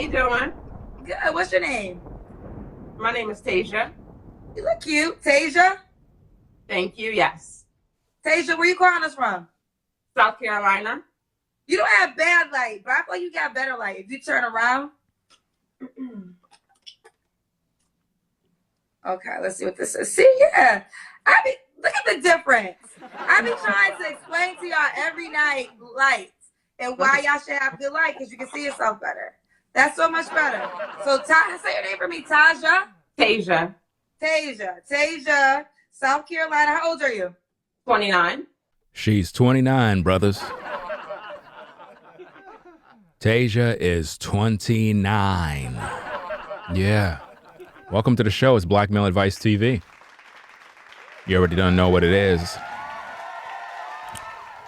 you doing? Good. What's your name? My name is Tasia. You look cute. Tasia? Thank you, yes. Tasia, where you calling us from? South Carolina. You don't have bad light, but I feel like you got better light. If you turn around. Okay, let's see what this is. See, yeah. Look at the difference. I be trying to explain to y'all every night lights and why y'all should have good light, because you can see yourself better. That's so much better. So, say your name for me, Tasia. Tasia. Tasia, South Carolina. How old are you? 29. She's 29, brothers. Tasia is 29. Yeah. Welcome to the show. It's Black Male Advice TV. You already don't know what it is.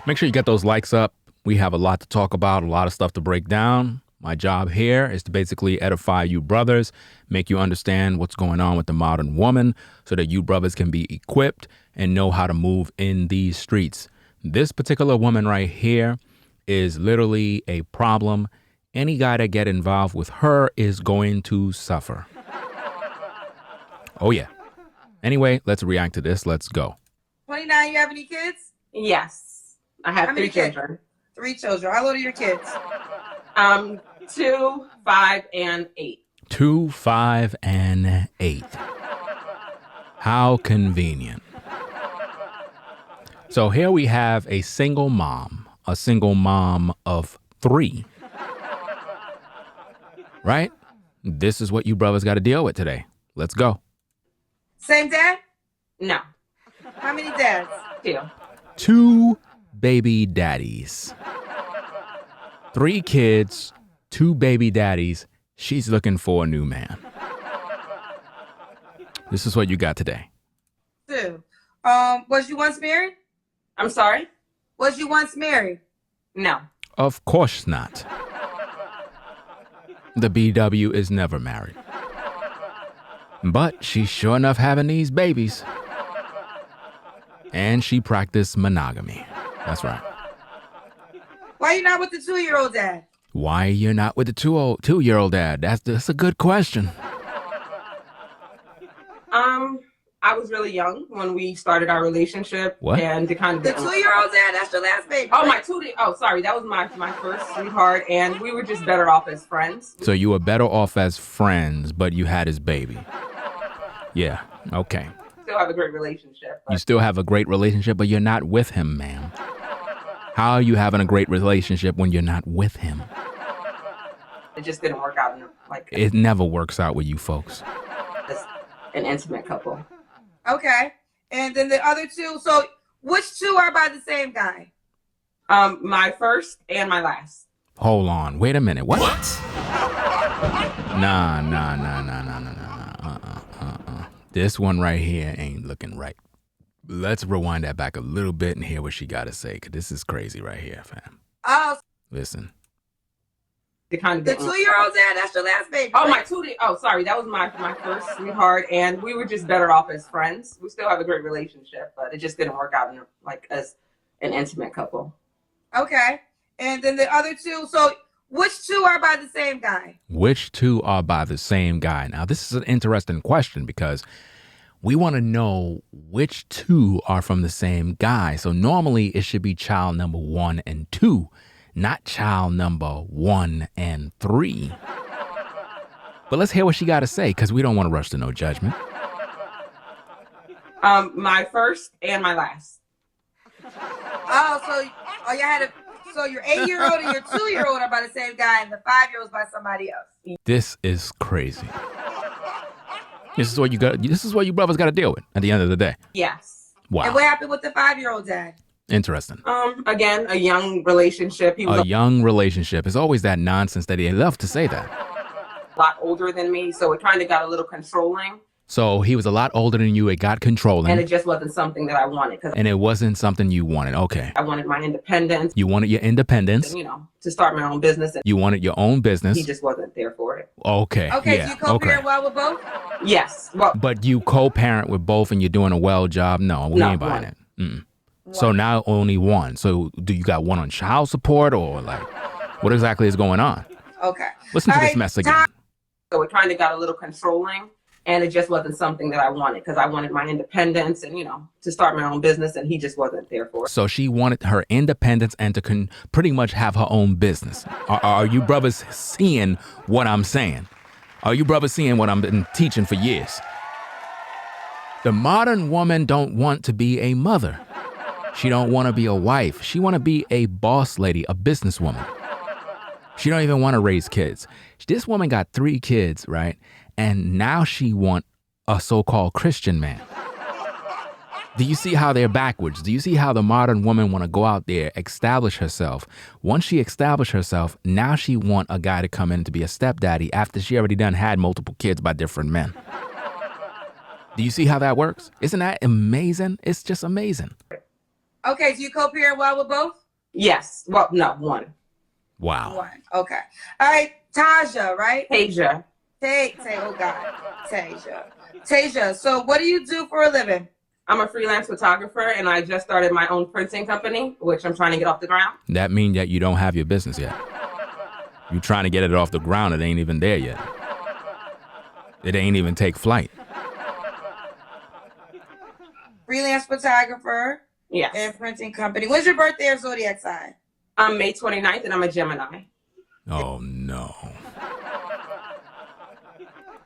Make sure you get those likes up. We have a lot to talk about, a lot of stuff to break down. My job here is to basically edify you brothers, make you understand what's going on with the modern woman so that you brothers can be equipped and know how to move in these streets. This particular woman right here is literally a problem. Any guy that get involved with her is going to suffer. Oh, yeah. Anyway, let's react to this. Let's go. 29, you have any kids? Yes. I have 3 children. 3 children. How old are your kids? 2, 5, and 8. 2, 5, and 8. How convenient. So here we have a single mom of 3. Right? This is what you brothers got to deal with today. Let's go. Same dad? No. How many dads? 2. 2 baby daddies. 3 kids, 2 baby daddies. She's looking for a new man. This is what you got today. 2. Was you once married? I'm sorry? Was you once married? No. Of course not. The BW is never married. But she's sure enough having these babies. And she practiced monogamy. That's right. Why you not with the 2-year-old dad? Why you're not with the 2-year-old dad? That's a good question. I was really young when we started our relationship. What? And The 2-year-old dad, that's your last baby. Oh, right? Sorry. That was my first sweetheart, and we were just better off as friends. So you were better off as friends, but you had his baby. Yeah, okay. Still have a great relationship. You still have a great relationship, but you're not with him, ma'am. How are you having a great relationship when you're not with him? It just didn't work out. It never works out with you folks. As an intimate couple. Okay. And then the other 2, so which 2 are by the same guy? My first and my last. Hold on. Wait a minute. What? Nah. This one right here ain't looking right. Let's rewind that back a little bit and hear what she got to say, because this is crazy right here, fam. Oh. Listen. The 2-year-old dad, that's your last baby. Oh, right? Sorry. That was my first sweetheart, and we were just better off as friends. We still have a great relationship, but it just didn't work out as an intimate couple. Okay. And then the other 2, so which 2 are by the same guy? Which 2 are by the same guy? Now, this is an interesting question because we want to know which 2 are from the same guy. So normally it should be child number 1 and 2, not child number 1 and 3. But let's hear what she got to say, because we don't want to rush to no judgment. My first and my last. So your 8-year-old and your 2-year-old are by the same guy, and the 5-year-old's by somebody else. This is crazy. This is what you brothers got to deal with at the end of the day. Yes. Wow. And what happened with the 5-year-old dad? Interesting. Again, a young relationship. He was a young relationship. It's always that nonsense that they love to say that. a lot older than me, so it kind of got a little controlling. So he was a lot older than you. It got controlling. And it just wasn't something that I wanted. And it wasn't something you wanted. Okay. I wanted my independence. You wanted your independence. And, to start my own business. You wanted your own business. He just wasn't there for it. Okay. Okay, yeah. so you co-parent well with both? Yes. Well, but you co-parent with both and you're doing a well job? No, we ain't buying it. Mm. So now only one. So do you got one on child support or what exactly is going on? Okay. Listen to All this right, mess again. So it kind of got a little controlling, and it just wasn't something that I wanted because I wanted my independence and, to start my own business, and he just wasn't there for it. So she wanted her independence and to pretty much have her own business. Are you brothers seeing what I'm saying? Are you brothers seeing what I've been teaching for years? The modern woman don't want to be a mother. She don't want to be a wife. She want to be a boss lady, a businesswoman. She don't even want to raise kids. This woman got 3 kids, right? And now she want a so-called Christian man. Do you see how they're backwards? Do you see how the modern woman want to go out there, establish herself? Once she established herself, now she want a guy to come in to be a stepdaddy after she already done had multiple kids by different men. Do you see how that works? Isn't that amazing? It's just amazing. Okay, do you co-parent well with both? Yes. Well, no, one. Wow. One. Okay. All right, Tasia, right? Tasia. Oh God, Tasia. Tasia, so what do you do for a living? I'm a freelance photographer, and I just started my own printing company, which I'm trying to get off the ground. That mean that you don't have your business yet. You trying to get it off the ground, it ain't even there yet. It ain't even take flight. Freelance photographer. Yes. And printing company. When's your birthday or zodiac sign? I'm May 29th, and I'm a Gemini. Oh, no.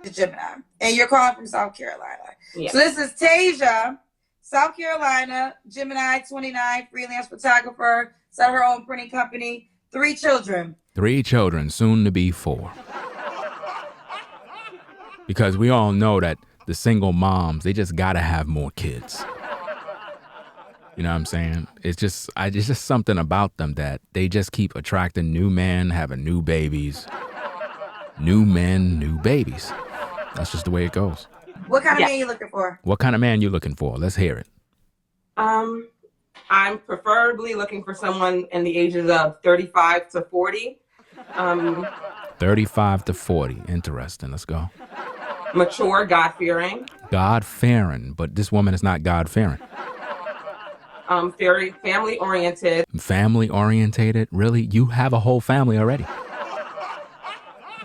The Gemini. And you're calling from South Carolina. Yes. So this is Tasia, South Carolina, Gemini, 29, freelance photographer, started her own printing company, 3 children. 3 children, soon to be 4. Because we all know that the single moms, they just gotta have more kids. You know what I'm saying? It's just something about them that they just keep attracting new men, having new babies, new men, new babies. That's just the way it goes. What kind of man you looking for? What kind of man you looking for? Let's hear it. I'm preferably looking for someone in the ages of 35 to 40. 35 to 40. Interesting. Let's go. Mature, God-fearing. God-fearing, but this woman is not God-fearing. Very family-oriented. Family-orientated? Really? You have a whole family already.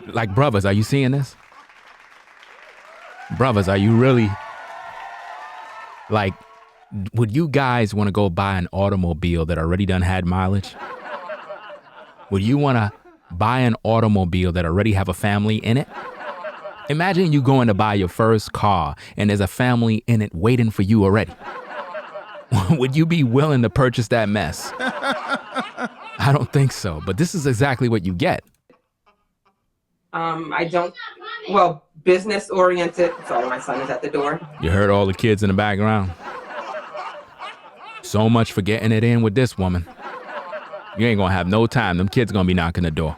Like, brothers, are you seeing this? Brothers, are you really, like, would you guys want to go buy an automobile that already done had mileage? Would you want to buy an automobile that already have a family in it? Imagine you going to buy your first car and there's a family in it waiting for you already. Would you be willing to purchase that mess? I don't think so, but this is exactly what you get. Business oriented. Sorry, my son is at the door. You heard all the kids in the background. So much for getting it in with this woman. You ain't gonna have no time. Them kids gonna be knocking the door.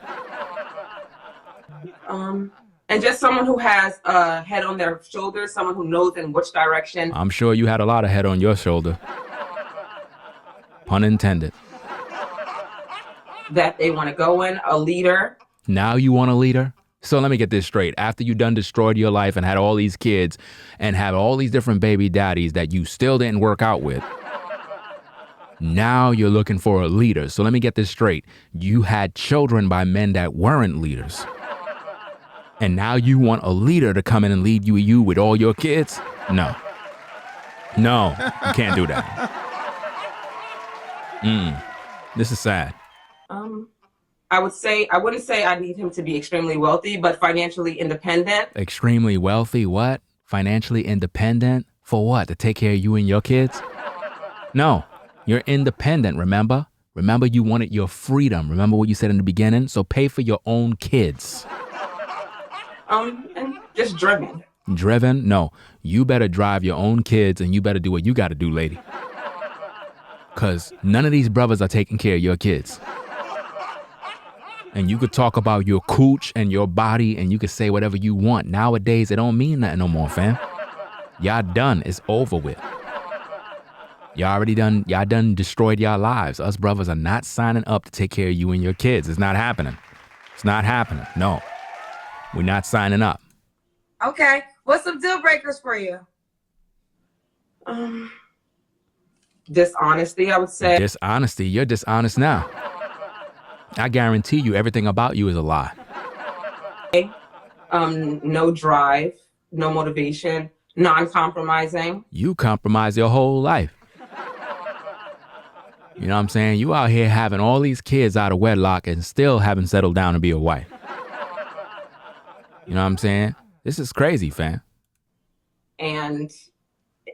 And just someone who has a head on their shoulders, someone who knows in which direction. I'm sure you had a lot of head on your shoulder. Pun intended. That they want to go in, a leader. Now you want a leader? So let me get this straight. After you done destroyed your life and had all these kids and had all these different baby daddies that you still didn't work out with, now you're looking for a leader. So let me get this straight. You had children by men that weren't leaders. And now you want a leader to come in and lead you with all your kids? No. No, you can't do that. This is sad. I wouldn't say I need him to be extremely wealthy, but financially independent. Extremely wealthy, what? Financially independent? For what? To take care of you and your kids? No, you're independent, remember? Remember you wanted your freedom. Remember what you said in the beginning? So pay for your own kids. And just driven. Driven? No, you better drive your own kids and you better do what you gotta do, lady. Cause none of these brothers are taking care of your kids. And you could talk about your cooch and your body and you could say whatever you want. Nowadays, it don't mean nothing no more, fam. Y'all done. It's over with. Y'all done destroyed y'all lives. Us brothers are not signing up to take care of you and your kids. It's not happening. It's not happening. No. We're not signing up. Okay. What's some deal breakers for you? Dishonesty, I would say. Dishonesty. You're dishonest now. I guarantee you everything about you is a lie. No drive, no motivation, non-compromising. You compromise your whole life. You know what I'm saying? You out here having all these kids out of wedlock and still haven't settled down to be a wife. You know what I'm saying? This is crazy, fam. And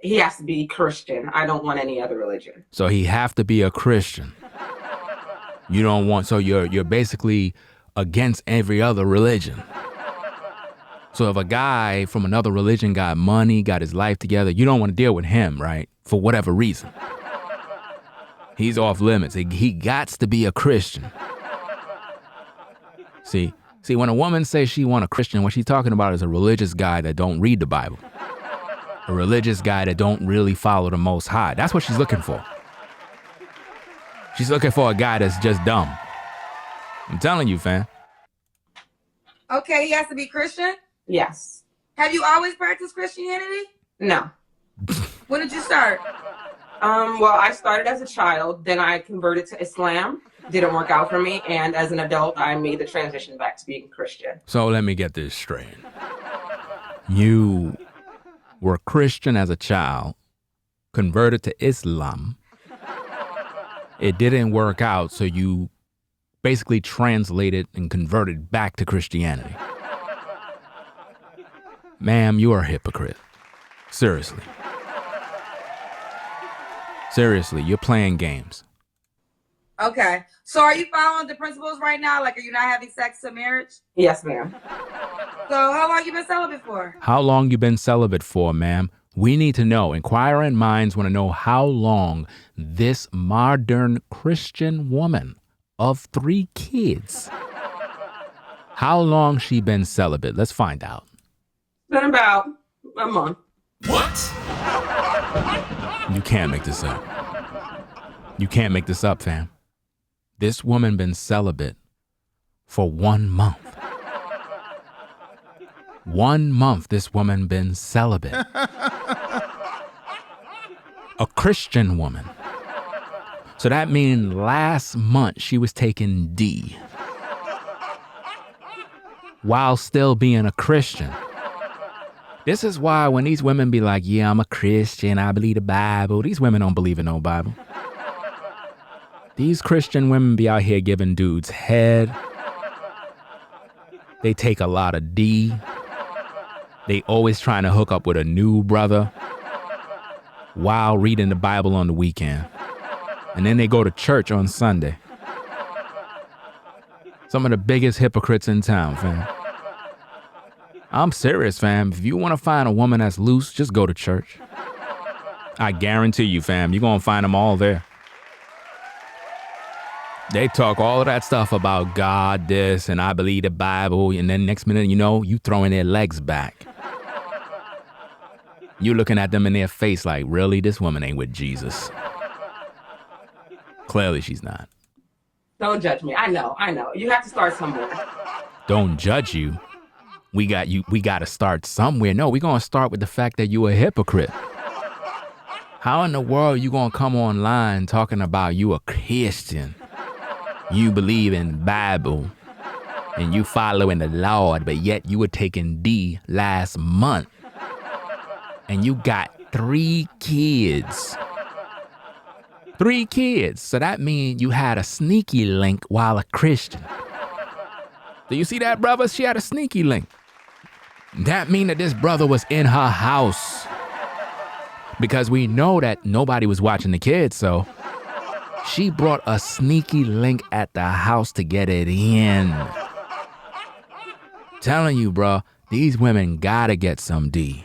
he has to be Christian. I don't want any other religion. So he have to be a Christian. You don't want, so you're basically against every other religion. So if a guy from another religion got money, got his life together, you don't want to deal with him, right? For whatever reason. He's off limits. He gots to be a Christian. See, when a woman says she want a Christian, what she's talking about is a religious guy that don't read the Bible. A religious guy that don't really follow the Most High. That's what she's looking for. She's looking for a guy that's just dumb. I'm telling you, fam. Okay, he has to be Christian? Yes. Have you always practiced Christianity? No. When did you start? Well, I started as a child, then I converted to Islam. Didn't work out for me, and as an adult, I made the transition back to being Christian. So let me get this straight. You were Christian as a child, converted to Islam. It didn't work out, so you basically translated and converted back to Christianity. Ma'am, you are a hypocrite. Seriously. Seriously, you're playing games. Okay. So are you following the principles right now? Like, are you not having sex to marriage? Yes, ma'am. So how long you been celibate for? How long you been celibate for, ma'am? We need to know. Inquiring minds want to know how long this modern Christian woman of 3 kids, how long she been celibate? Let's find out. It's been about a month. What? You can't make this up. You can't make this up, fam. This woman been celibate for 1 month. 1 month this woman been celibate. A Christian woman. So that means last month she was taking D while still being a Christian. This is why when these women be like, yeah, I'm a Christian, I believe the Bible. These women don't believe in no Bible. These Christian women be out here giving dudes head. They take a lot of D. They always trying to hook up with a new brother while reading the Bible on the weekend. And then they go to church on Sunday. Some of the biggest hypocrites in town, fam. I'm serious, fam. If you want to find a woman that's loose, just go to church. I guarantee you, fam, you're going to find them all there. They talk all of that stuff about God, this, and I believe the Bible, and then next minute, you know, you throwing their legs back. You looking at them in their face like, really? This woman ain't with Jesus. Clearly she's not. Don't judge me. I know. You have to start somewhere. Don't judge you. We got to start somewhere. No, we're going to start with the fact that you a hypocrite. How in the world you going to come online talking about you a Christian? You believe in the Bible and you following the Lord, but yet you were taking D last month and you got 3 kids. 3 kids. So that means you had a sneaky link while a Christian. Do you see that, brother? She had a sneaky link. That means that this brother was in her house. Because we know that nobody was watching the kids, so she brought a sneaky link at the house to get it in. Telling you, bro, these women gotta get some D.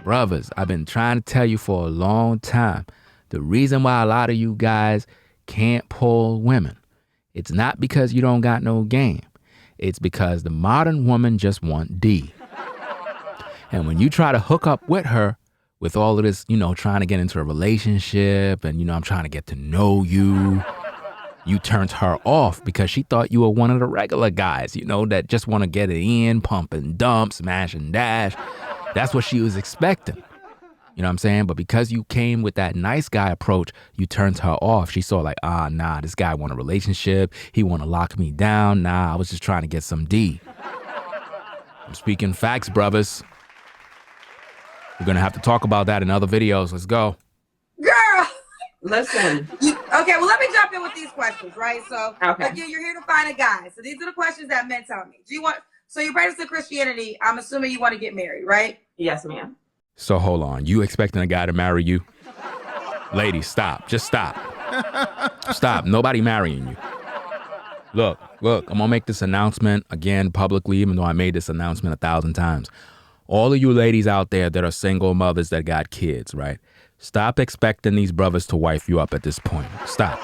Brothers, I've been trying to tell you for a long time, the reason why a lot of you guys can't pull women, it's not because you don't got no game. It's because the modern woman just want D. And when you try to hook up with her with all of this, you know, trying to get into a relationship and, you know, I'm trying to get to know you, you turned her off because she thought you were one of the regular guys, you know, that just want to get it in, pump and dump, smash and dash. That's what she was expecting. You know what I'm saying? But because you came with that nice guy approach, you turned her off. She saw like, nah, this guy want a relationship. He want to lock me down. Nah, I was just trying to get some D. I'm speaking facts, brothers. We're going to have to talk about that in other videos. Let's go. Girl. Listen. Okay, well, let me jump in with these questions, right? So, Okay. again, you're here to find a guy. So these are the questions that men tell me. So you're practicing Christianity. I'm assuming you want to get married, right? Yes, ma'am. So hold on. You expecting a guy to marry you? Ladies, stop. Just stop. Stop. Nobody marrying you. Look, I'm going to make this announcement again publicly, even though I made this announcement 1,000 times. All of you ladies out there that are single mothers that got kids, right? Stop expecting these brothers to wife you up at this point. Stop.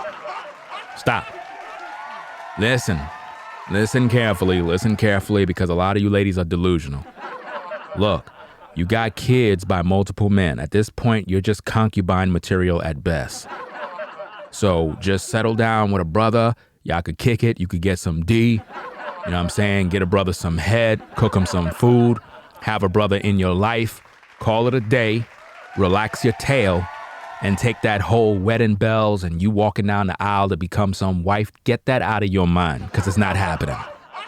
Listen carefully, because a lot of you ladies are delusional. Look, you got kids by multiple men. At this point, you're just concubine material at best. So just settle down with a brother. Y'all could kick it. You could get some D. You know what I'm saying? Get a brother some head, cook him some food, have a brother in your life, call it a day, relax your tail, and take that whole wedding bells and you walking down the aisle to become some wife. Get that out of your mind, because it's not happening.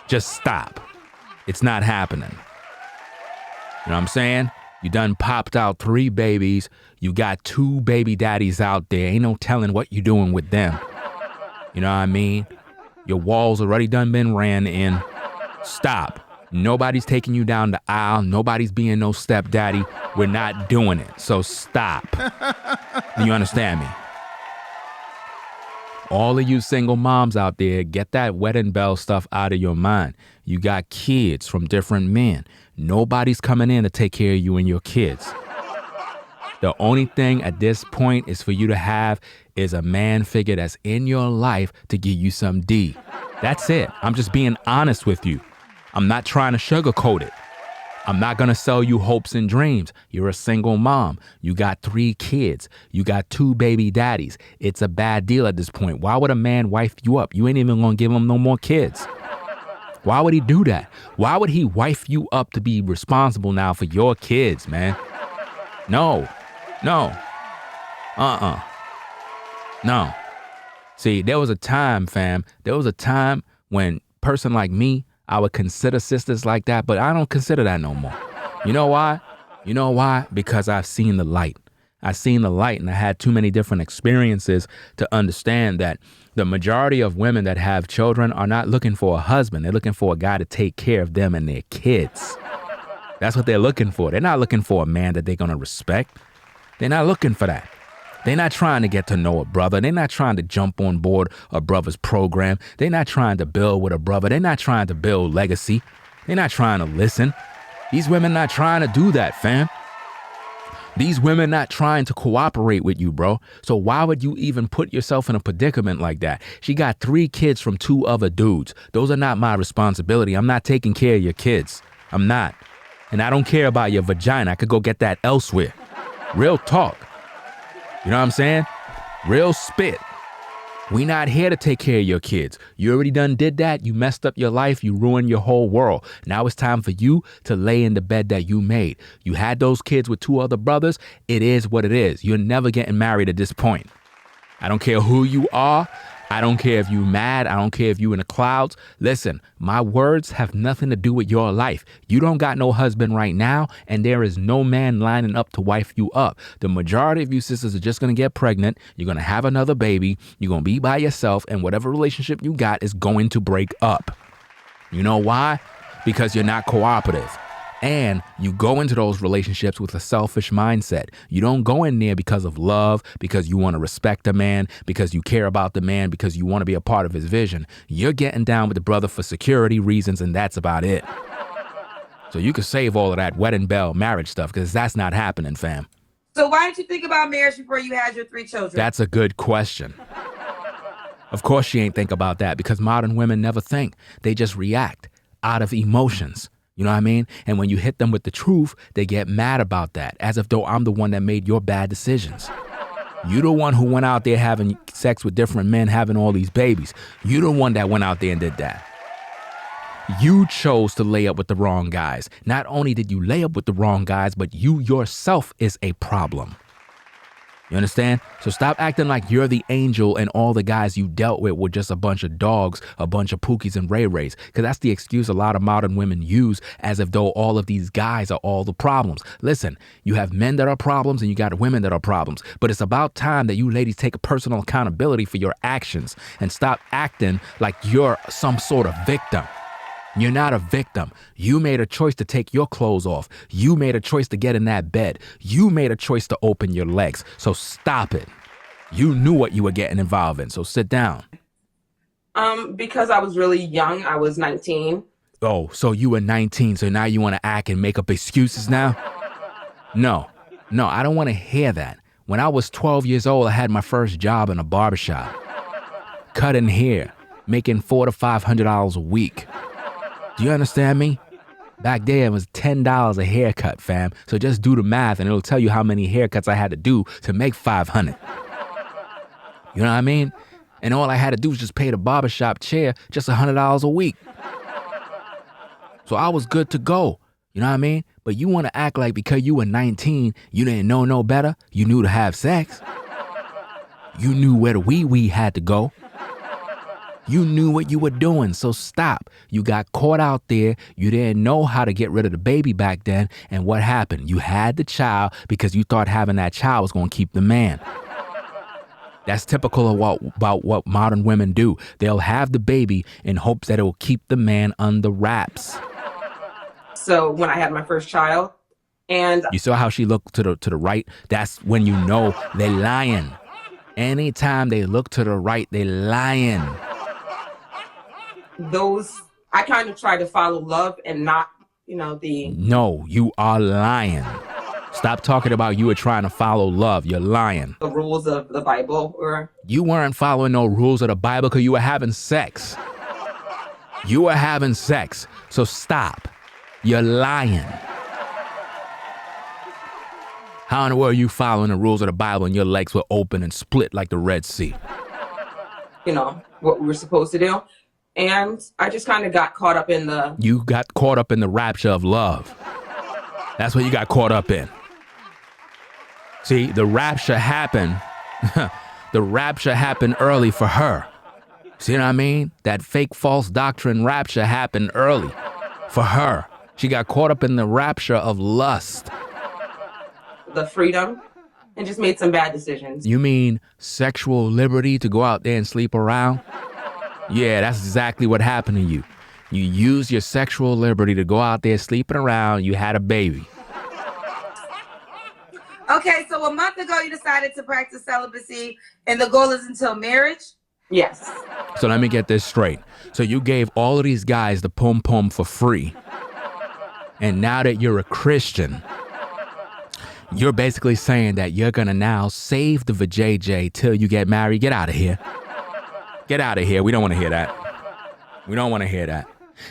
Just stop. It's not happening. You know what I'm saying? You done popped out 3 babies. You got 2 baby daddies out there. Ain't no telling what you doing with them. You know what I mean? Your walls already done been ran in. Stop. Nobody's taking you down the aisle. Nobody's being no stepdaddy. We're not doing it. So stop. Do you understand me? All of you single moms out there, get that wedding bell stuff out of your mind. You got kids from different men. Nobody's coming in to take care of you and your kids. The only thing at this point is for you to have is a man figure that's in your life to give you some D. That's it. I'm just being honest with you. I'm not trying to sugarcoat it. I'm not going to sell you hopes and dreams. You're a single mom. You got 3 kids. You got 2 baby daddies. It's a bad deal at this point. Why would a man wife you up? You ain't even going to give him no more kids. Why would he do that? Why would he wife you up to be responsible now for your kids, man? No. No. See, there was a time, fam. There was a time when person like me, I would consider sisters like that, but I don't consider that no more. You know why? You know why? Because I've seen the light. I've seen the light, and I had too many different experiences to understand that the majority of women that have children are not looking for a husband. They're looking for a guy to take care of them and their kids. That's what they're looking for. They're not looking for a man that they're going to respect. They're not looking for that. They're not trying to get to know a brother. They're not trying to jump on board a brother's program. They're not trying to build with a brother. They're not trying to build legacy. They're not trying to listen. These women not trying to do that, fam. These women not trying to cooperate with you, bro. So why would you even put yourself in a predicament like that? She got 3 kids from 2 other dudes. Those are not my responsibility. I'm not taking care of your kids. I'm not. And I don't care about your vagina. I could go get that elsewhere. Real talk. You know what I'm saying? Real spit. We not here to take care of your kids. You already done did that. You messed up your life. You ruined your whole world. Now it's time for you to lay in the bed that you made. You had those kids with 2 other brothers. It is what it is. You're never getting married at this point. I don't care who you are. I don't care if you mad. I don't care if you in the clouds. Listen, my words have nothing to do with your life. You don't got no husband right now, and there is no man lining up to wife you up. The majority of you sisters are just going to get pregnant. You're going to have another baby. You're going to be by yourself, and whatever relationship you got is going to break up. You know why? Because you're not cooperative. And you go into those relationships with a selfish mindset. You don't go in there because of love, because you want to respect a man, because you care about the man, because you want to be a part of his vision. You're getting down with the brother for security reasons, and that's about it. So you can save all of that wedding bell marriage stuff, because that's not happening, fam. So why didn't you think about marriage before you had your 3 children? That's a good question. Of course she ain't think about that, because modern women never think. They just react out of emotions. You know what I mean? And when you hit them with the truth, they get mad about that, as if though I'm the one that made your bad decisions. You the one who went out there having sex with different men, having all these babies. You the one that went out there and did that. You chose to lay up with the wrong guys. Not only did you lay up with the wrong guys, but you yourself is a problem. You understand? So stop acting like you're the angel and all the guys you dealt with were just a bunch of dogs, a bunch of Pookies and Ray Rays. Because that's the excuse a lot of modern women use, as if though all of these guys are all the problems. Listen, you have men that are problems and you got women that are problems. But it's about time that you ladies take personal accountability for your actions and stop acting like you're some sort of victim. You're not a victim. You made a choice to take your clothes off. You made a choice to get in that bed. You made a choice to open your legs. So stop it. You knew what you were getting involved in. So sit down. Because I was really young. I was 19. Oh, so you were 19. So now you want to act and make up excuses now? No, I don't want to hear that. When I was 12 years old, I had my first job in a barbershop. Cutting hair, making $400 to $500 a week. Do you understand me? Back then, it was $10 a haircut, fam. So just do the math and it'll tell you how many haircuts I had to do to make $500. You know what I mean? And all I had to do was just pay the barbershop chair just $100 a week. So I was good to go. You know what I mean? But you want to act like because you were 19, you didn't know no better. You knew to have sex. You knew where the wee had to go. You knew what you were doing, so stop. You got caught out there. You didn't know how to get rid of the baby back then. And what happened? You had the child because you thought having that child was going to keep the man. That's typical of about what modern women do. They'll have the baby in hopes that it will keep the man under wraps. So when I had my first child, and you saw how she looked to the right? That's when you know they're lying. Anytime they look to the right, they're lying. I kind of try to follow love and not, No, you are lying. Stop talking about you were trying to follow love. You're lying. The rules of the Bible, or you weren't following no rules of the Bible because you were having sex. You were having sex. So stop. You're lying. How in the world are you following the rules of the Bible and your legs were open and split like the Red Sea? What we were supposed to do. And I just kind of got caught up in You got caught up in the rapture of love. That's what you got caught up in. See, the rapture happened. The rapture happened early for her. See what I mean? That fake false doctrine rapture happened early for her. She got caught up in the rapture of lust. The freedom, and just made some bad decisions. You mean sexual liberty to go out there and sleep around? Yeah, that's exactly what happened to you. You used your sexual liberty to go out there sleeping around. You had a baby. Okay, so a month ago you decided to practice celibacy, and the goal is until marriage? Yes. So let me get this straight. So you gave all of these guys the pom-pom for free. And now that you're a Christian, you're basically saying that you're going to now save the vajayjay till you get married. Get out of here. Get out of here. We don't want to hear that. We don't want to hear that.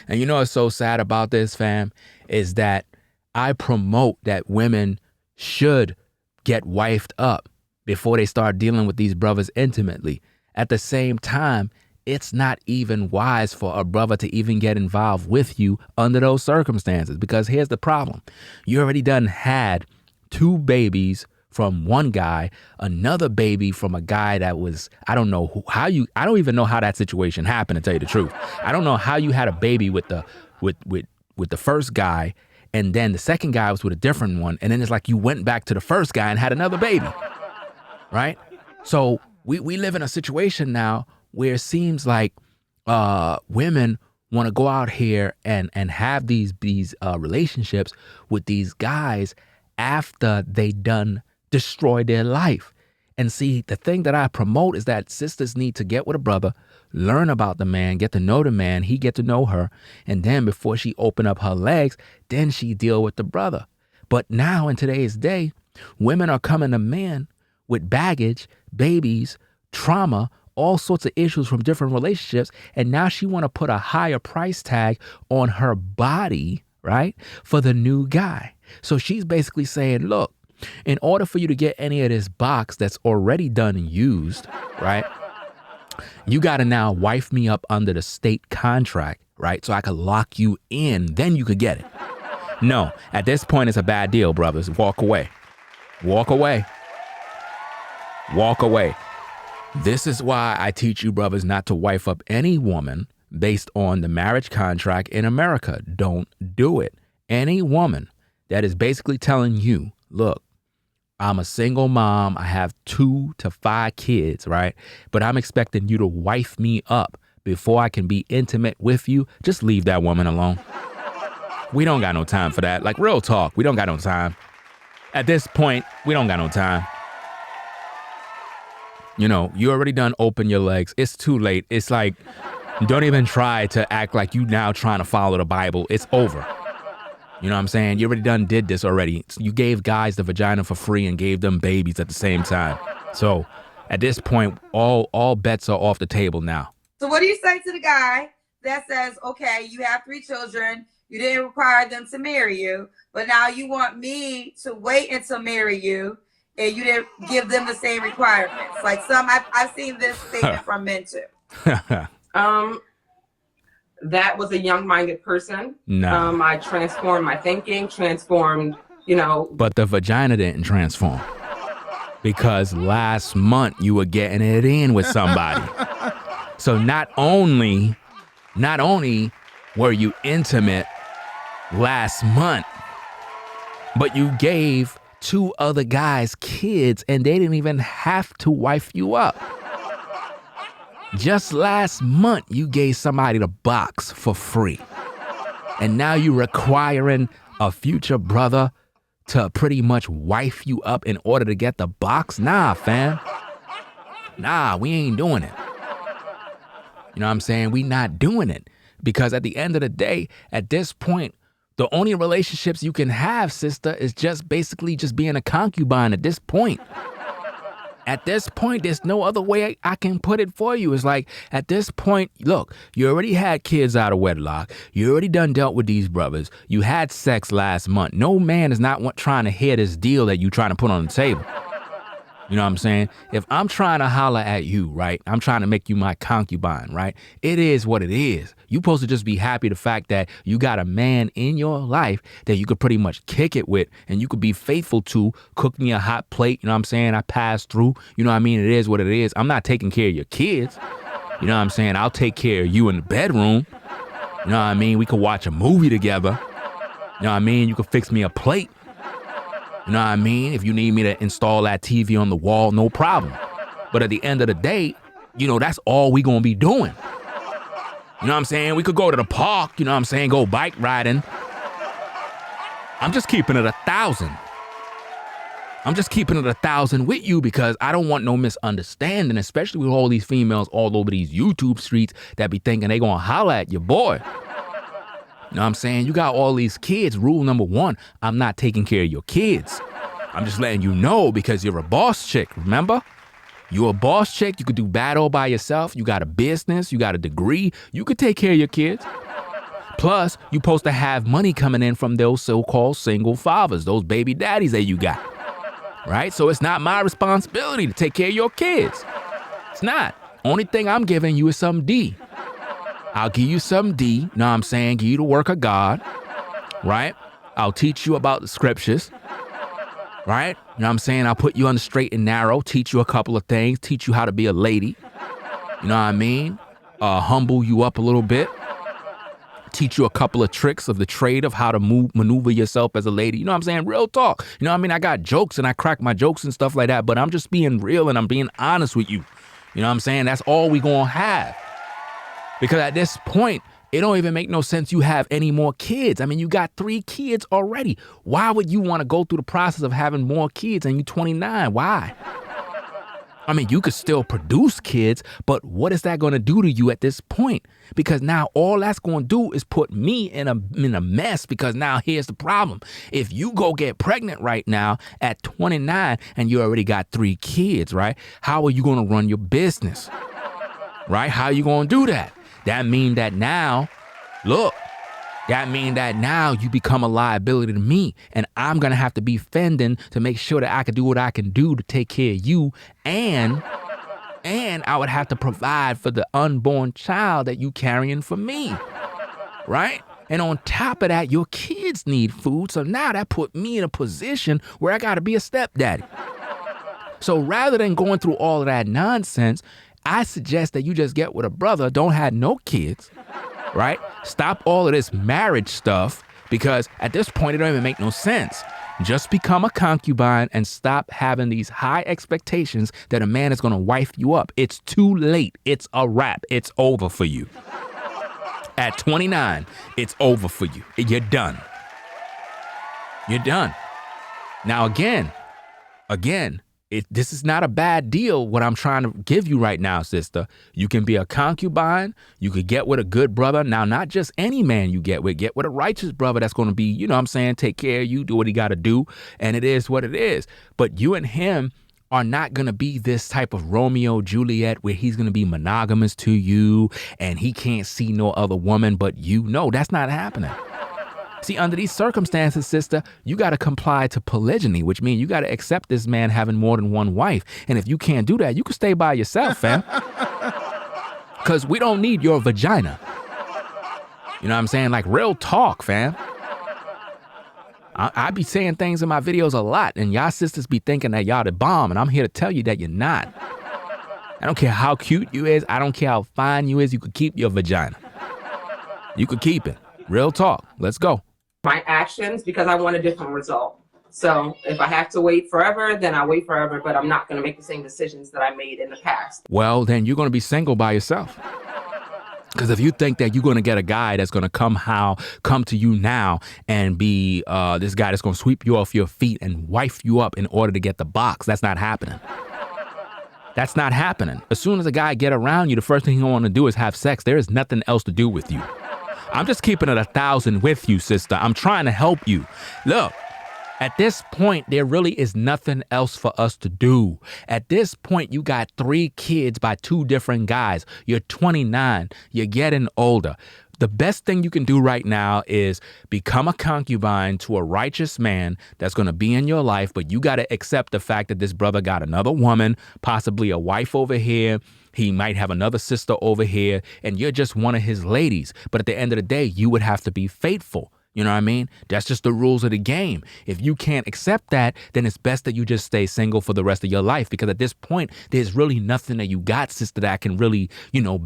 And you know what's so sad about this, fam, is that I promote that women should get wifed up before they start dealing with these brothers intimately. At the same time, it's not even wise for a brother to even get involved with you under those circumstances. Because here's the problem. You already done had 2 babies from one guy, another baby from a guy that was, I don't even know how that situation happened, to tell you the truth. I don't know how you had a baby with the first guy, and then the second guy was with a different one, and then it's like you went back to the first guy and had another baby, right? So we live in a situation now where it seems like women want to go out here and have these relationships with these guys after they done destroy their life. And see, the thing that I promote is that sisters need to get with a brother, learn about the man, get to know the man, he get to know her, and then before she open up her legs, then she deal with the brother. But now in today's day, women are coming to men with baggage, babies, trauma, all sorts of issues from different relationships, and now she want to put a higher price tag on her body, right, for the new guy. So she's basically saying, look, in order for you to get any of this box that's already done and used, right, you got to now wife me up under the state contract, right? So I could lock you in, then you could get it. No, at this point, it's a bad deal, brothers. Walk away. Walk away. Walk away. This is why I teach you brothers not to wife up any woman based on the marriage contract in America. Don't do it. Any woman that is basically telling you, look, I'm a single mom. I have 2 to 5 kids, right? But I'm expecting you to wife me up before I can be intimate with you. Just leave that woman alone. We don't got no time for that. Like, real talk. We don't got no time. At this point, we don't got no time. You know, you already done open your legs. It's too late. It's like, don't even try to act like you now trying to follow the Bible. It's over. You know what I'm saying? You already done did this already. You gave guys the vagina for free and gave them babies at the same time. So at this point, all bets are off the table now. So what do you say to the guy that says, okay, you have 3 children, you didn't require them to marry you, but now you want me to wait until marry you, and you didn't give them the same requirements? Like I've seen this statement from men too. That was a young-minded person. No. I transformed my thinking, transformed, you know. But the vagina didn't transform because last month you were getting it in with somebody. So not only were you intimate last month, but you gave 2 other guys kids and they didn't even have to wife you up. Just last month, you gave somebody the box for free. And now you're requiring a future brother to pretty much wife you up in order to get the box? Nah, fam. Nah, we ain't doing it. You know what I'm saying? We not doing it. Because at the end of the day, at this point, the only relationships you can have, sister, is just basically just being a concubine at this point. At this point, there's no other way I can put it for you. It's like, at this point, look, you already had kids out of wedlock. You already done dealt with these brothers. You had sex last month. No man is not trying to hear this deal that you trying to put on the table. You know what I'm saying? If I'm trying to holler at you, right? I'm trying to make you my concubine, right? It is what it is. You supposed to just be happy the fact that you got a man in your life that you could pretty much kick it with and you could be faithful to, cook me a hot plate. You know what I'm saying? I pass through. You know what I mean? It is what it is. I'm not taking care of your kids. You know what I'm saying? I'll take care of you in the bedroom. You know what I mean? We could watch a movie together. You know what I mean? You could fix me a plate. You know what I mean? If you need me to install that TV on the wall, no problem. But at the end of the day, you know, that's all we gonna be doing. You know what I'm saying? We could go to the park, you know what I'm saying? Go bike riding. I'm just keeping it 1,000. I'm just keeping it 1,000 with you because I don't want no misunderstanding, especially with all these females all over these YouTube streets that be thinking they gonna holler at your boy. You know what I'm saying? You got all these kids. Rule number 1, I'm not taking care of your kids. I'm just letting you know because you're a boss chick, remember? You're a boss chick. You could do bad all by yourself. You got a business. You got a degree. You could take care of your kids. Plus, you're supposed to have money coming in from those so-called single fathers, those baby daddies that you got, right? So it's not my responsibility to take care of your kids. It's not. Only thing I'm giving you is some D. I'll give you some D, you know what I'm saying? Give you the work of God, right? I'll teach you about the scriptures, right? You know what I'm saying? I'll put you on the straight and narrow, teach you a couple of things, teach you how to be a lady, you know what I mean? Humble you up a little bit, teach you a couple of tricks of the trade of how to maneuver yourself as a lady, you know what I'm saying? Real talk, you know what I mean? I got jokes and I crack my jokes and stuff like that, but I'm just being real and I'm being honest with you, you know what I'm saying? That's all we gonna have. Because at this point, it don't even make no sense you have any more kids. I mean, you got 3 kids already. Why would you want to go through the process of having more kids and you 29? Why? I mean, you could still produce kids, but what is that going to do to you at this point? Because now all that's going to do is put me in a mess because now here's the problem. If you go get pregnant right now at 29 and you already got 3 kids, right? How are you going to run your business? Right? How are you going to do that? That mean that now, look, that mean that now you become a liability to me and I'm going to have to be fending to make sure that I can do what I can do to take care of you and I would have to provide for the unborn child that you carrying for me. right? And on top of that, your kids need food. So now that put me in a position where I got to be a stepdaddy. So rather than going through all of that nonsense, I suggest that you just get with a brother, don't have no kids, right? Stop all of this marriage stuff, because at this point, it don't even make no sense. Just become a concubine and stop having these high expectations that a man is going to wife you up. It's too late. It's a wrap. It's over for you. At 29, it's over for you. You're done. You're done. Now, again, this is not a bad deal, what I'm trying to give you right now, sister. You can be a concubine. You could get with a good brother. Now, not just any man you get with a righteous brother that's going to be, you know what I'm saying, take care of you, do what he got to do. And it is what it is. But you and him are not going to be this type of Romeo Juliet where he's going to be monogamous to you and he can't see no other woman but you. No, that's not happening. See, under these circumstances, sister, you got to comply to polygyny, which means you got to accept this man having more than one wife. And if you can't do that, you can stay by yourself, fam. Because we don't need your vagina. You know what I'm saying? Like, real talk, fam. I be saying things in my videos a lot, and y'all sisters be thinking that y'all the bomb, and I'm here to tell you that you're not. I don't care how cute you is. I don't care how fine you is. You could keep your vagina. You could keep it. Real talk. Let's go. My actions, because I want a different result. So if I have to wait forever, then I wait forever, but I'm not going to make the same decisions that I made in the past. Well, then you're going to be single by yourself. Because if you think that you're going to get a guy that's going to come to you now and be this guy that's going to sweep you off your feet and wife you up in order to get the box, that's not happening. That's not happening. As soon as a guy get around you, the first thing he want to do is have sex. There is nothing else to do with you. I'm just keeping it 1,000 with you, sister. I'm trying to help you. Look, at this point, there really is nothing else for us to do. At this point, you got 3 kids by 2 different guys. You're 29. You're getting older. The best thing you can do right now is become a concubine to a righteous man that's going to be in your life, but you got to accept the fact that this brother got another woman, possibly a wife over here. He might have another sister over here, and you're just one of his ladies. But at the end of the day, you would have to be faithful. You know what I mean? That's just the rules of the game. If you can't accept that, then it's best that you just stay single for the rest of your life. Because at this point, there's really nothing that you got, sister, that I can really,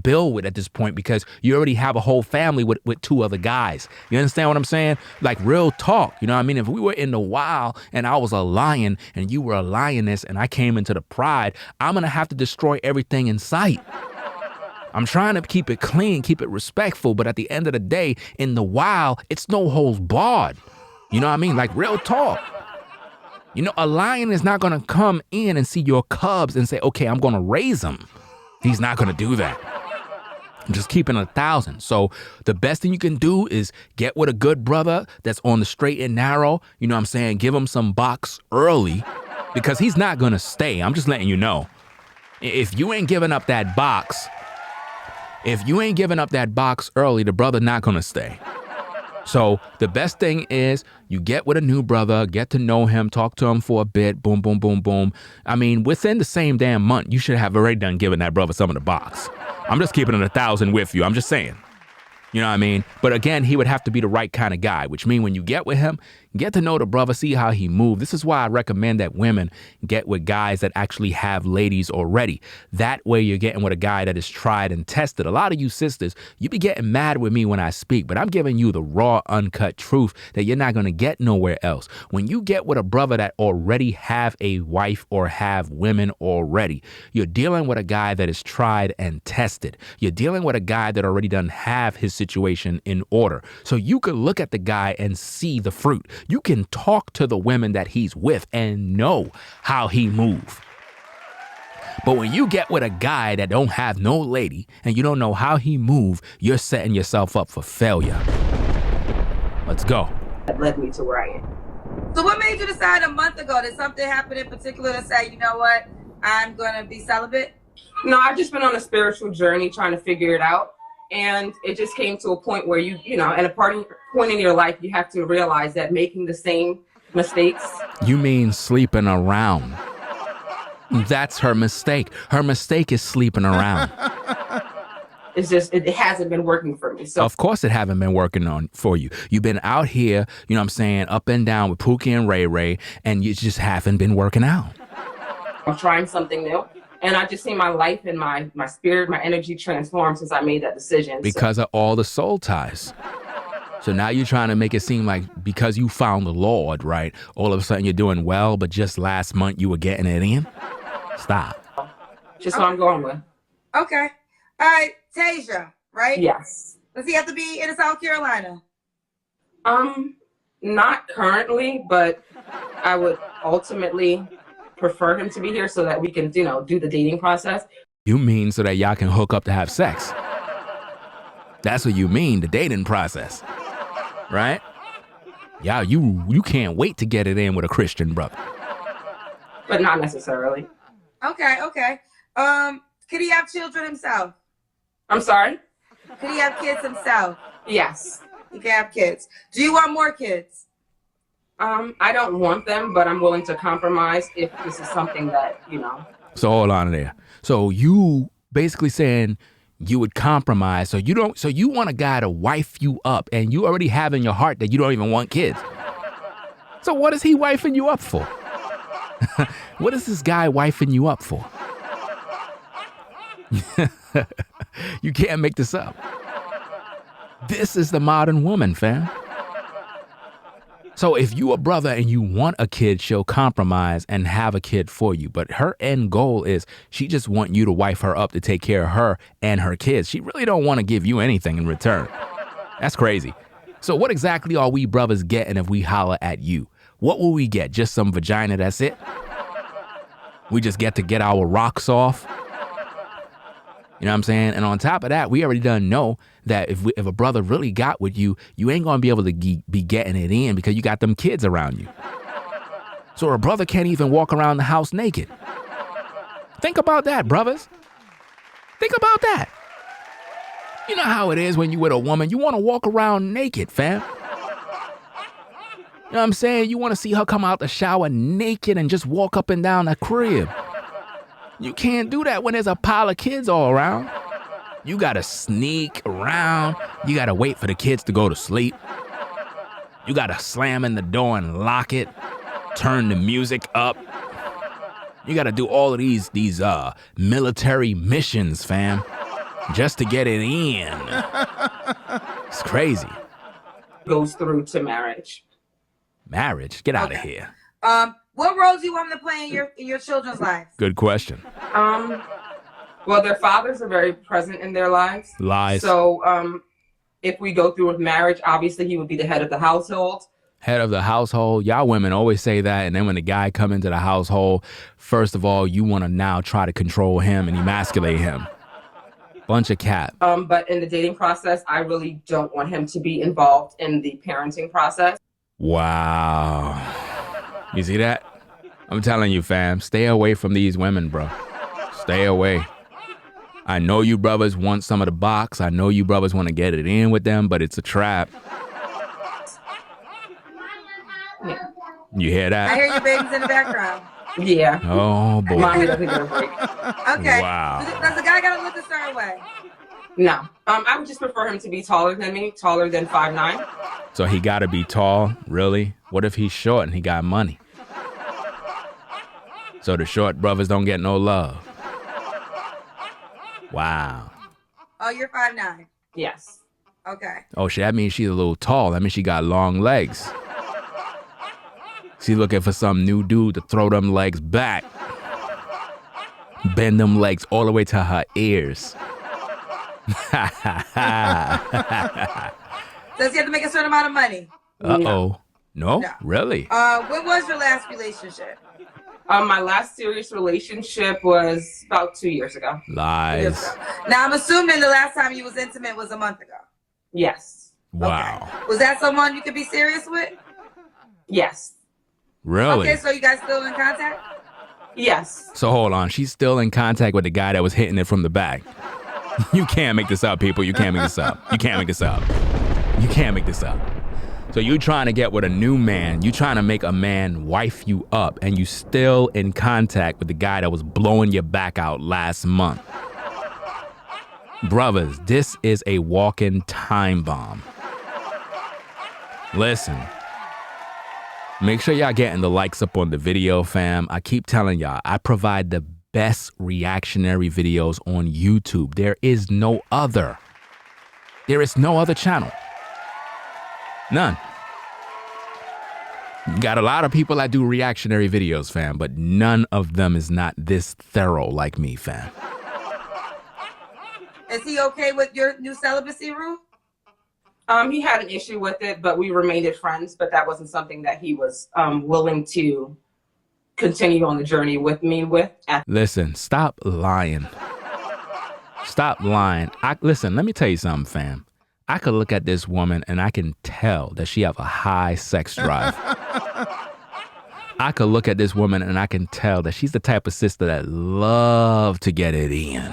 build with at this point, because you already have a whole family with 2 other guys. You understand what I'm saying? Like, real talk. You know what I mean? If we were in the wild and I was a lion and you were a lioness and I came into the pride, I'm going to have to destroy everything in sight. I'm trying to keep it clean, keep it respectful, but at the end of the day, in the wild, it's no holds barred. You know what I mean? Like, real talk. A lion is not going to come in and see your cubs and say, okay, I'm going to raise them. He's not going to do that. I'm just keeping 1,000. So the best thing you can do is get with a good brother that's on the straight and narrow. You know what I'm saying? Give him some box early, because he's not going to stay. I'm just letting you know. If you ain't giving up that box early, the brother not going to stay. So the best thing is you get with a new brother, get to know him, talk to him for a bit, boom, boom, boom, boom. I mean, within the same damn month, you should have already done giving that brother some of the box. I'm just keeping it 1,000 with you. I'm just saying. You know what I mean? But again, he would have to be the right kind of guy, which means when you get with him, get to know the brother, see how he moves. This is why I recommend that women get with guys that actually have ladies already. That way you're getting with a guy that is tried and tested. A lot of you sisters, you be getting mad with me when I speak, but I'm giving you the raw, uncut truth that you're not going to get nowhere else. When you get with a brother that already have a wife or have women already, you're dealing with a guy that is tried and tested. You're dealing with a guy that already done have his situation in order. So you could look at the guy and see the fruit. You can talk to the women that he's with and know how he move. But when you get with a guy that don't have no lady and you don't know how he move, you're setting yourself up for failure. Let's go. That led me to where I am. So what made you decide a month ago? Did something happen in particular to say, you know what, I'm going to be celibate? No, I've just been on a spiritual journey trying to figure it out. And it just came to a point where at a point in your life, you have to realize that making the same mistakes. You mean sleeping around? That's her mistake. Her mistake is sleeping around. it hasn't been working for me. So Of course it haven't been working on for you. You've been out here, you know what I'm saying, up and down with Pookie and Ray Ray, and you just haven't been working out. I'm trying something new. And I just see my life and my spirit, my energy transform since I made that decision. Because of all the soul ties. So now you're trying to make it seem like because you found the Lord, right, all of a sudden you're doing well, but just last month you were getting it in? Stop. Just what I'm going with. Okay. All right, Tasia, right? Yes. Does he have to be in South Carolina? Not currently, but I would ultimately prefer him to be here so that we can, do the dating process. You mean so that y'all can hook up to have sex? That's what you mean, the dating process, right? Yeah, you can't wait to get it in with a Christian brother. But not necessarily. Okay. Could he have children himself? I'm sorry? Could he have kids himself? Yes. He can have kids. Do you want more kids? I don't want them, but I'm willing to compromise if this is something that, So hold on there. So you basically saying you would compromise. So you want a guy to wife you up, and you already have in your heart that you don't even want kids. So what is he wifing you up for? What is this guy wifing you up for? You can't make this up. This is the modern woman, fam. So if you a brother and you want a kid, she'll compromise and have a kid for you. But her end goal is she just want you to wife her up to take care of her and her kids. She really don't want to give you anything in return. That's crazy. So what exactly are we brothers getting if we holler at you? What will we get? Just some vagina, that's it? We just get to get our rocks off? You know what I'm saying? And on top of that, we already done know that if a brother really got with you, you ain't going to be able to be getting it in because you got them kids around you. So a brother can't even walk around the house naked. Think about that, brothers. Think about that. You know how it is when you with a woman, you want to walk around naked, fam. You know what I'm saying? You want to see her come out the shower naked and just walk up and down the crib. You can't do that when there's a pile of kids all around. You gotta sneak around. You gotta wait for the kids to go to sleep. You gotta slam in the door and lock it. Turn the music up. You gotta do all of these military missions, fam, just to get it in. It's crazy. Goes through to marriage. Marriage? Get out of here. What role do you want him to play in your children's lives? Good question. Well, their fathers are very present in their lives. Lies. So, if we go through with marriage, obviously he would be the head of the household. Head of the household. Y'all women always say that, and then when the guy come into the household, first of all, you want to now try to control him and emasculate him. Bunch of cap. But in the dating process, I really don't want him to be involved in the parenting process. Wow. You see that? I'm telling you, fam, stay away from these women, bro. Stay away. I know you brothers want some of the box. I know you brothers want to get it in with them, but it's a trap. Yeah. You hear that? I hear your babies in the background. Yeah. Oh, boy. Mommy doesn't get a break. Okay. Wow. Does the guy got to look a certain way? No. I would just prefer him to be taller than me, taller than 5'9". So he got to be tall? Really? What if he's short and he got money? So the short brothers don't get no love. Wow. Oh, you're 5'9". Yes. Okay. Oh, shit, that means she's a little tall. That means she got long legs. She's looking for some new dude to throw them legs back. Bend them legs all the way to her ears. Does he have to make a certain amount of money? Uh-oh. No? No. Really? When was your last relationship? My last serious relationship was about 2 years ago. Lies. Now, I'm assuming the last time you was intimate was a month ago. Yes. Wow. Okay. Was that someone you could be serious with? Yes. Really? Okay, so you guys still in contact? Yes. So hold on. She's still in contact with the guy that was hitting it from the back. You can't make this up, people. You can't make this up. You can't make this up. You can't make this up. So you trying to get with a new man. You trying to make a man wife you up, and you still in contact with the guy that was blowing your back out last month. Brothers, this is a walking time bomb. Listen, make sure y'all getting the likes up on the video, fam. I keep telling y'all, I provide the best reactionary videos on YouTube. There is no other. There is no other channel. None. Got a lot of people that do reactionary videos, fam, but none of them is not this thorough like me, fam. Is he okay with your new celibacy rule? He had an issue with it, but we remained friends, but that wasn't something that he was willing to continue on the journey with me with. Listen, stop lying. Stop lying. Listen, let me tell you something, fam. I could look at this woman and I can tell that she have a high sex drive. I could look at this woman and I can tell that she's the type of sister that love to get it in.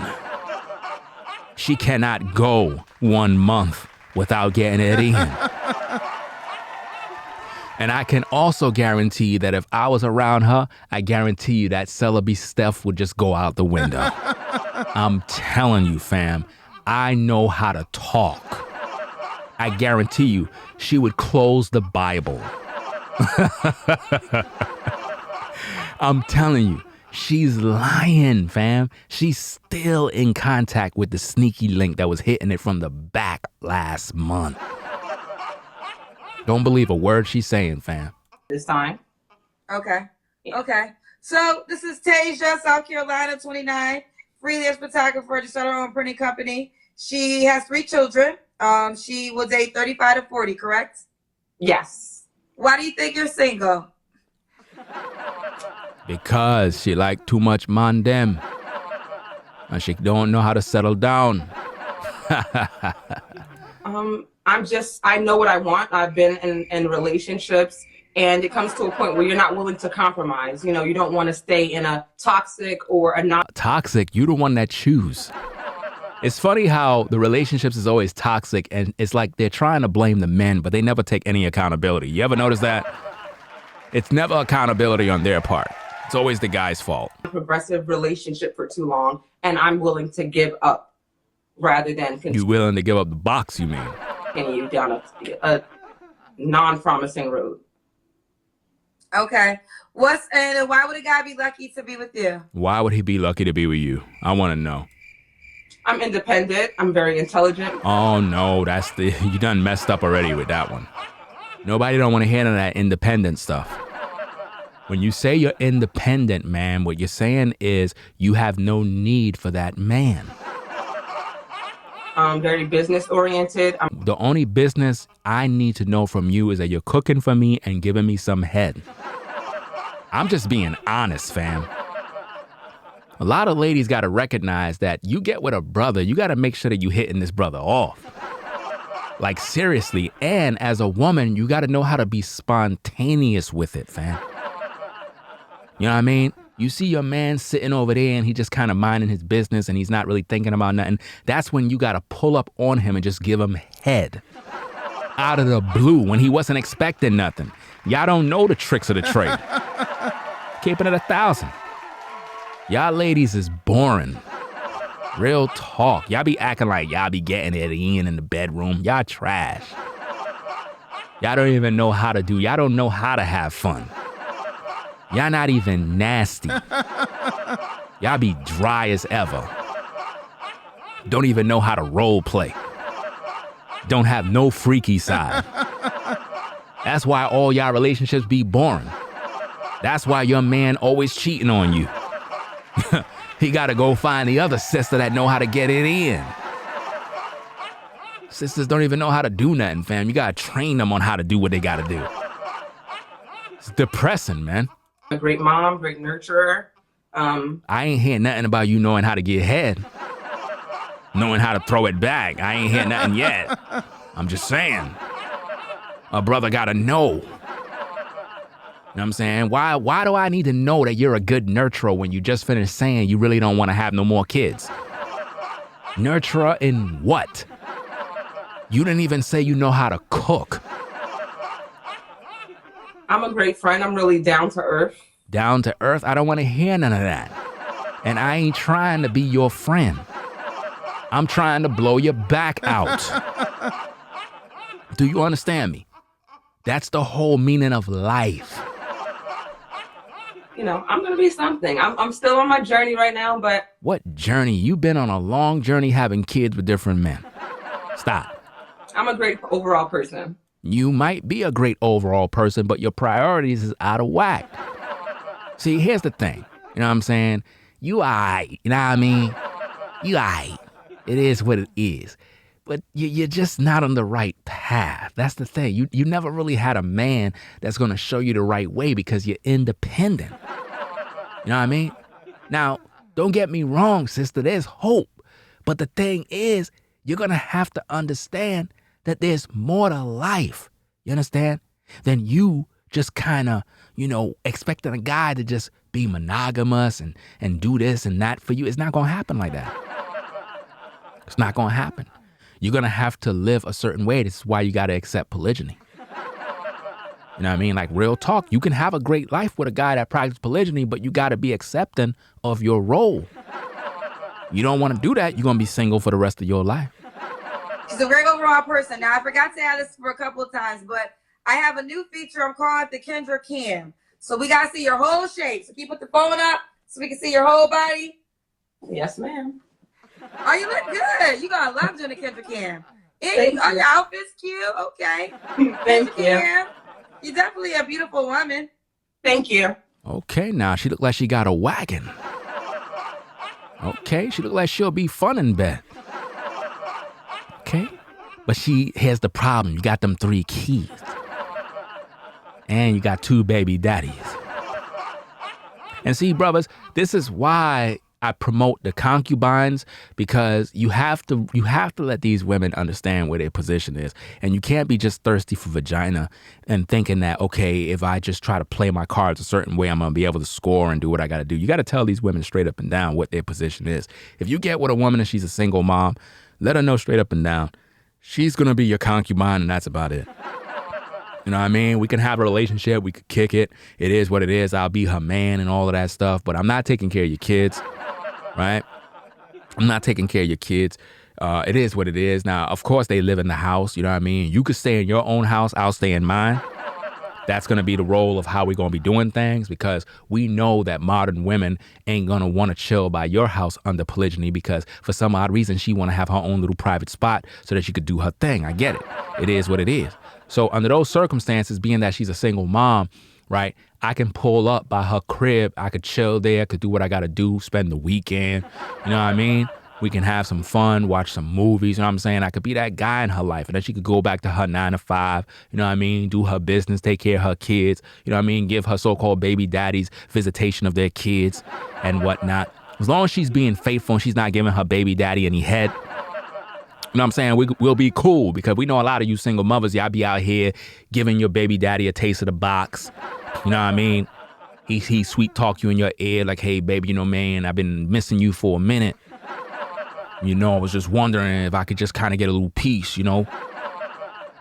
She cannot go 1 month without getting it in. And I can also guarantee you that if I was around her, I guarantee you that celibacy stuff would just go out the window. I'm telling you, fam, I know how to talk. I guarantee you, she would close the Bible. I'm telling you, she's lying, fam. She's still in contact with the sneaky link that was hitting it from the back last month. Don't believe a word she's saying, fam. This time. Okay. Yeah. Okay. So this is Tasia, South Carolina, 29, freelance photographer, just started her own printing company. She has 3 children. She will date 35 to 40, correct? Yes. Why do you think you're single? Because she like too much mandem. And she don't know how to settle down. I know what I want. I've been in relationships, and it comes to a point where you're not willing to compromise. You know, you don't want to stay in a toxic or a not Toxic, you the one that choose. It's funny how the relationships is always toxic, and it's like they're trying to blame the men, but they never take any accountability. You ever notice that? It's never accountability on their part. It's always the guy's fault. progressive relationship for too long, and I'm willing to give up rather than You willing to give up the box, you mean? continue down a non-promising road. Okay. And why would a guy be lucky to be with you? Why would he be lucky to be with you? I want to know. I'm independent. I'm very intelligent. Oh no, you done messed up already with that one. Nobody don't want to hear none of that independent stuff. When you say you're independent, man, what you're saying is you have no need for that man. I'm very business oriented. The only business I need to know from you is that you're cooking for me and giving me some head. I'm just being honest, fam. A lot of ladies got to recognize that you get with a brother, you got to make sure that you hitting this brother off. Like seriously. And as a woman, you got to know how to be spontaneous with it, fam. You know what I mean? You see your man sitting over there and he just kind of minding his business and he's not really thinking about nothing. That's when you got to pull up on him and just give him head. Out of the blue when he wasn't expecting nothing. Y'all don't know the tricks of the trade. Keeping it 1,000. Y'all ladies is boring. Real talk. Y'all be acting like y'all be getting it in the bedroom. Y'all trash. Y'all don't even know how to y'all don't know how to have fun. Y'all not even nasty. Y'all be dry as ever. Don't even know how to role play. Don't have no freaky side. That's why all y'all relationships be boring. That's why your man always cheating on you. He gotta go find the other sister that know how to get it in. Sisters don't even know how to do nothing, fam. You gotta train them on how to do what they gotta do. It's depressing, man. A great mom, great nurturer. I ain't hearing nothing about you knowing how to get head. Knowing how to throw it back. I ain't hearing nothing yet. I'm just saying. A brother gotta know. You know what I'm saying? Why do I need to know that you're a good nurturer when you just finished saying you really don't want to have no more kids? Nurturer in what? You didn't even say you know how to cook. I'm a great friend. I'm really down to earth. Down to earth? I don't want to hear none of that. And I ain't trying to be your friend. I'm trying to blow your back out. Do you understand me? That's the whole meaning of life. You know, I'm going to be something. I'm still on my journey right now, but... What journey? You've been on a long journey having kids with different men. Stop. I'm a great overall person. You might be a great overall person, but your priorities is out of whack. See, here's the thing. You know what I'm saying? You aight. You know what I mean? You aight. It is what it is. But you're just not on the right path. That's the thing. You never really had a man that's going to show you the right way because you're independent. You know what I mean? Now, don't get me wrong, sister. There's hope. But the thing is, you're going to have to understand that there's more to life. You understand? Than you just kind of, expecting a guy to just be monogamous and do this and that for you. It's not going to happen like that. It's not going to happen. You're going to have to live a certain way. This is why you got to accept polygyny. You know what I mean? Like real talk. You can have a great life with a guy that practices polygyny, but you got to be accepting of your role. You don't want to do that. You're going to be single for the rest of your life. She's a great overall person. Now, I forgot to add this for a couple of times, but I have a new feature. I'm calling it the Kendra Cam. So we got to see your whole shape. So can you put the phone up so we can see your whole body? Yes, ma'am. Oh, you look good. You're going to love doing the Kendra Cam. Thank you. Your outfit's cute. Okay. Thank you. Cam. You're definitely a beautiful woman. Thank you. Okay, now she look like she got a wagon. Okay, she look like she'll be fun in bed. Okay, but here's the problem. You got them 3 kids. And you got 2 baby daddies. And see, brothers, this is why I promote the concubines, because you have to let these women understand where their position is. And you can't be just thirsty for vagina and thinking that, okay, if I just try to play my cards a certain way, I'm going to be able to score and do what I got to do. You got to tell these women straight up and down what their position is. If you get with a woman and she's a single mom, let her know straight up and down. She's going to be your concubine, and that's about it. You know what I mean? We can have a relationship. We could kick it. It is what it is. I'll be her man and all of that stuff. But I'm not taking care of your kids, right? I'm not taking care of your kids. It is what it is. Now, of course, they live in the house. You know what I mean? You could stay in your own house. I'll stay in mine. That's going to be the role of how we're going to be doing things, because we know that modern women ain't going to want to chill by your house under polygyny because for some odd reason, she want to have her own little private spot so that she could do her thing. I get it. It is what it is. So under those circumstances, being that she's a single mom, right, I can pull up by her crib. I could chill there, could do what I got to do, spend the weekend. You know what I mean? We can have some fun, watch some movies. You know what I'm saying? I could be that guy in her life. And then she could go back to her 9 to 5. You know what I mean? Do her business, take care of her kids. You know what I mean? Give her so-called baby daddies visitation of their kids and whatnot. As long as she's being faithful and she's not giving her baby daddy any head, you know what I'm saying? We'll be cool, because we know a lot of you single mothers, y'all be out here giving your baby daddy a taste of the box. You know what I mean? He sweet talk you in your ear like, hey, baby, you know, man, I've been missing you for a minute. You know, I was just wondering if I could just kind of get a little piece, you know? You know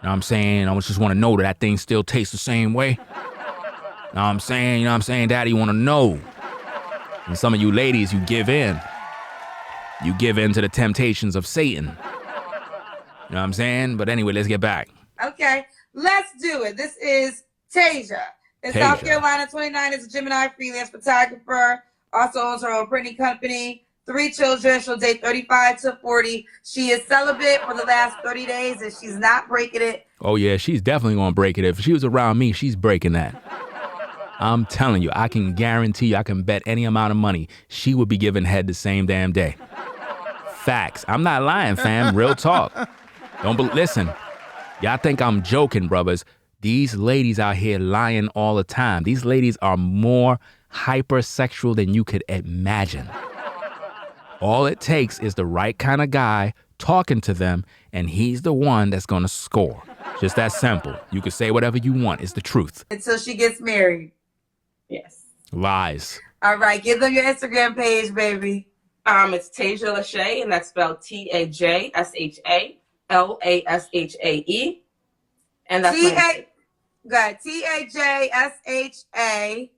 what I'm saying? I just want to know that thing still tastes the same way. You know what I'm saying? You know what I'm saying? Daddy want to know. And some of you ladies, you give in. You give in to the temptations of Satan. You know what I'm saying? But anyway, let's get back. Okay, let's do it. This is Tasia. In South Carolina, 29, is a Gemini freelance photographer. Also owns her own printing company. 3 children. She'll date 35 to 40. She is celibate for the last 30 days, and she's not breaking it. Oh, yeah, she's definitely going to break it. If she was around me, she's breaking that. I'm telling you, I can guarantee you, I can bet any amount of money, she would be giving head the same damn day. Facts. I'm not lying, fam. Real talk. Listen, y'all think I'm joking, brothers. These ladies out here lying all the time. These ladies are more hypersexual than you could imagine. All it takes is the right kind of guy talking to them, and he's the one that's going to score. Just that simple. You can say whatever you want. It's the truth. Until she gets married. Yes. Lies. All right, give them your Instagram page, baby. It's Tasia Lachey, and that's spelled TAJSHALASHAE. And that's my Good. TAJSHALASHAE.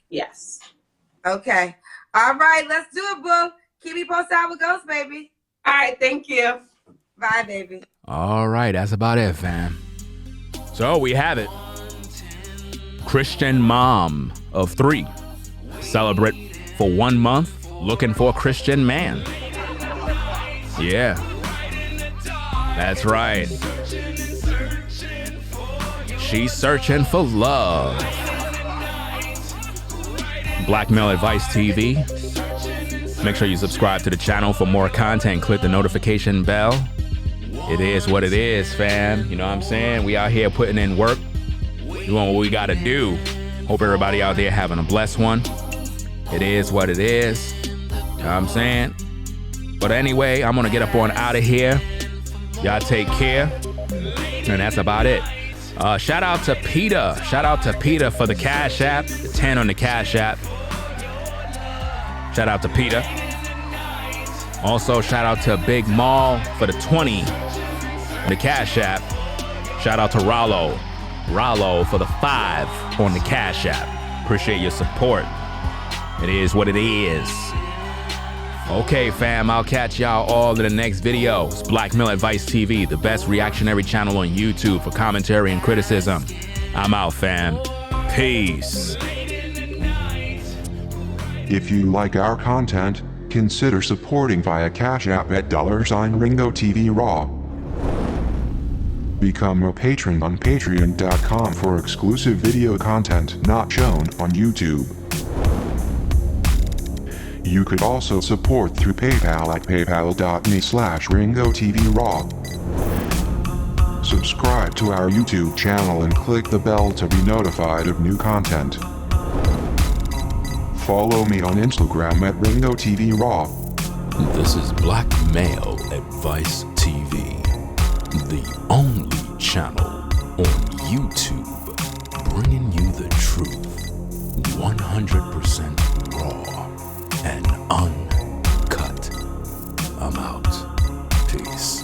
Yes. Okay. All right, let's do it, boo. Keep me posted how it goes, baby. All right, thank you. Bye, baby. All right, that's about it, fam. So we have it. Christian mom of 3. Celebrate for 1 month, looking for a Christian man. Yeah. That's right. She's searching for love. Black Male Advice TV. Make sure you subscribe to the channel for more content. Click the notification bell. It is what it is, fam. You know what I'm saying? We out here putting in work, doing what we gotta do. Hope everybody out there having a blessed one. It is what it is. You know what I'm saying? But anyway, I'm gonna get up on out of here. Y'all take care. And that's about it. Shout out to Peter. Shout out to Peter for the Cash App. The 10 on the Cash App. Shout out to Peter. Also, shout out to Big Mall for the 20 on the Cash App. Shout out to Rollo. Rollo for the 5 on the Cash App. Appreciate your support. It is what it is. Okay, fam, I'll catch y'all all in the next video. It's Black Male Advice TV, the best reactionary channel on YouTube for commentary and criticism. I'm out, fam. Peace. If you like our content, consider supporting via Cash App at $Ringo TV Raw. Become a patron on patreon.com for exclusive video content not shown on YouTube. You could also support through PayPal at paypal.me/Ringo TV Raw. Subscribe to our YouTube channel and click the bell to be notified of new content. Follow me on Instagram at Ringo TV Raw. This is Black Male Advice TV, the only channel on YouTube bringing you the truth 100% raw and uncut. I'm out. Peace.